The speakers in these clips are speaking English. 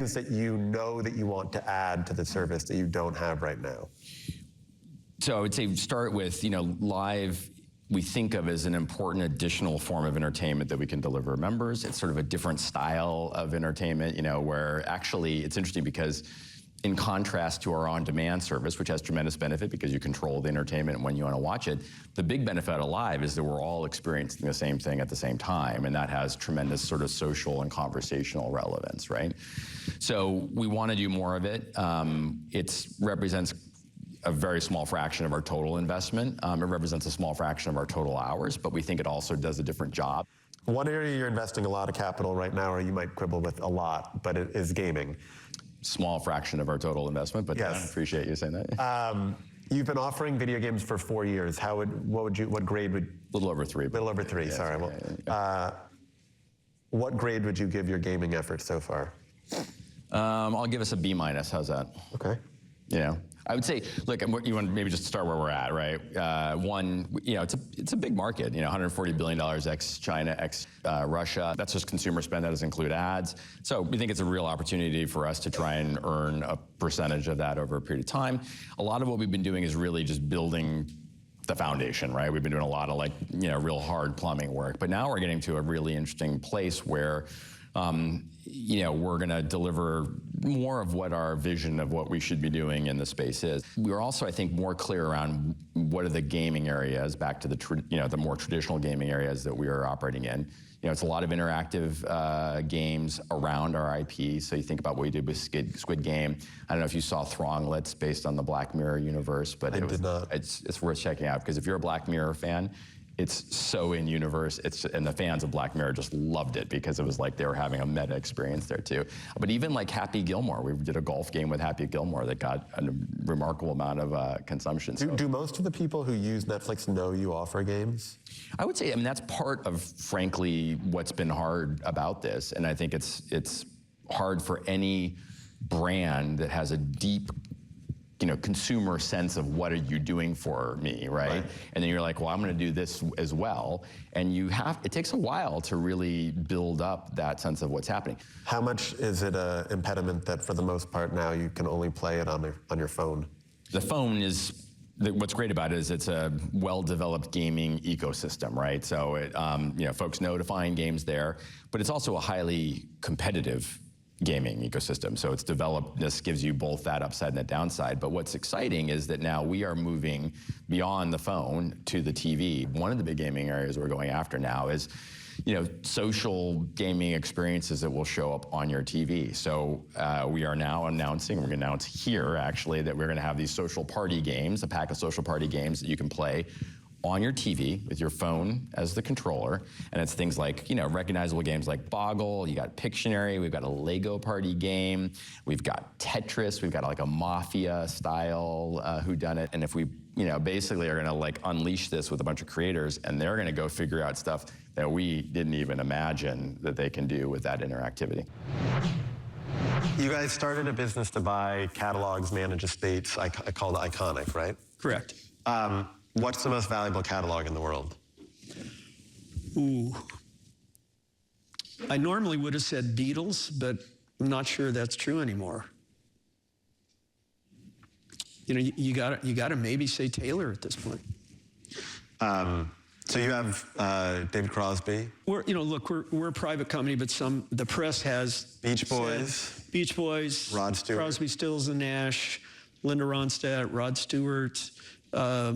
things that you know that you want to add to the service that you don't have right now? So I would say start with, live we think of as an important additional form of entertainment that we can deliver members. It's sort of a different style of entertainment, where actually it's interesting because in contrast to our on-demand service, which has tremendous benefit because you control the entertainment when you want to watch it, the big benefit of live is that we're all experiencing the same thing at the same time, and that has tremendous sort of social and conversational relevance, right? So we want to do more of it. It represents a very small fraction of our total investment. It represents a small fraction of our total hours, but we think it also does a different job. One area you're investing a lot of capital right now, or you might quibble with a lot, but it is gaming. Small fraction of our total investment, but yes. I appreciate you saying that. You've been offering video games for 4 years. What grade would? A little over 3. A little over 3, sorry. Well, what grade would you give your gaming efforts so far? I'll give us a B-. How's that? Okay. I would say, look, you want to maybe just start where we're at, right? It's a big market, $140 billion ex-China, ex-Russia. That's just consumer spend, that doesn't include ads. So we think it's a real opportunity for us to try and earn a percentage of that over a period of time. A lot of what we've been doing is really just building the foundation, right? We've been doing a lot of real hard plumbing work, but now we're getting to a really interesting place where we're going to deliver more of what our vision of what we should be doing in the space is. We're also, I think, more clear around what are the gaming areas, back to the more traditional gaming areas that we are operating in. It's a lot of interactive games around our IP. So you think about what we did with Squid Game. I don't know if you saw Thronglets based on the Black Mirror universe, but it's worth checking out because if you're a Black Mirror fan, it's so in universe. And the fans of Black Mirror just loved it because it was like they were having a meta experience there too. But even like Happy Gilmore, we did a golf game with Happy Gilmore that got a remarkable amount of consumption. Do most of the people who use Netflix know you offer games? I would say, that's part of, frankly, what's been hard about this. And I think it's hard for any brand that has a deep consumer sense of what are you doing for me, right? And then you're like, well, I'm going to do this as well. And it takes a while to really build up that sense of what's happening. How much is it an impediment that for the most part now you can only play it on your phone? The phone is, what's great about it is it's a well-developed gaming ecosystem, right? So folks know to find games there, but it's also a highly competitive gaming ecosystem. So it's developed, this gives you both that upside and that downside. But what's exciting is that now we are moving beyond the phone to the TV. One of the big gaming areas we're going after now is, social gaming experiences that will show up on your TV. So we are now announcing, we're going to announce here actually, that we're going to have these social party games, a pack of social party games that you can play on your TV with your phone as the controller. And it's things like, recognizable games like Boggle, you got Pictionary, we've got a Lego party game, we've got Tetris, we've got like a Mafia style whodunit. And if we, basically are gonna unleash this with a bunch of creators and they're gonna go figure out stuff that we didn't even imagine that they can do with that interactivity. You guys started a business to buy catalogs, manage estates, I call it Iconic, right? Correct. What's the most valuable catalog in the world? Ooh. I normally would have said Beatles, but I'm not sure that's true anymore. You gotta maybe say Taylor at this point. So you have David Crosby. We're a private company, but the press has Beach Boys. Beach Boys. Rod Stewart. Crosby, Stills and Nash, Linda Ronstadt, Rod Stewart. I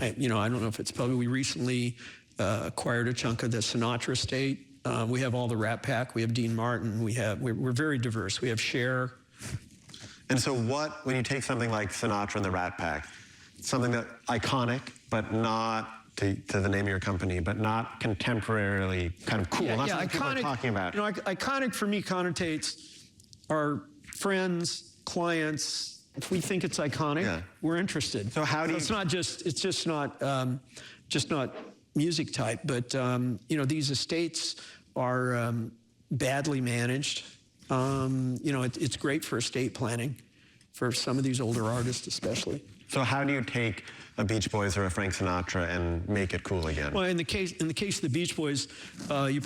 don't know if it's public. We recently acquired a chunk of the Sinatra estate. We have all the Rat Pack. We have Dean Martin. We're very diverse. We have Cher. And so when you take something like Sinatra and the Rat Pack, something that iconic, but not to the name of your company, but not contemporarily kind of cool. That's what people are talking about. Iconic for me connotates our friends, clients. If we think it's iconic, we're interested. So how do you? It's just not music type, but these estates are badly managed. It's great for estate planning, for some of these older artists especially. So how do you take a Beach Boys or a Frank Sinatra and make it cool again? Well, in the case of the Beach Boys, you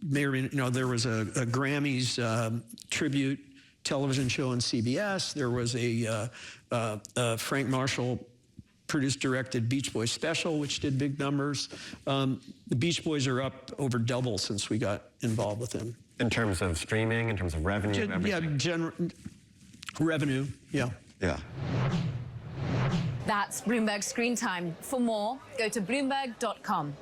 may or may not know there was a Grammys tribute television show on CBS. There was a Frank Marshall produced, directed Beach Boys special, which did big numbers. The Beach Boys are up over double since we got involved with them. In terms of streaming, in terms of revenue, everything? Revenue, yeah. Yeah. That's Bloomberg Screen Time. For more, go to Bloomberg.com.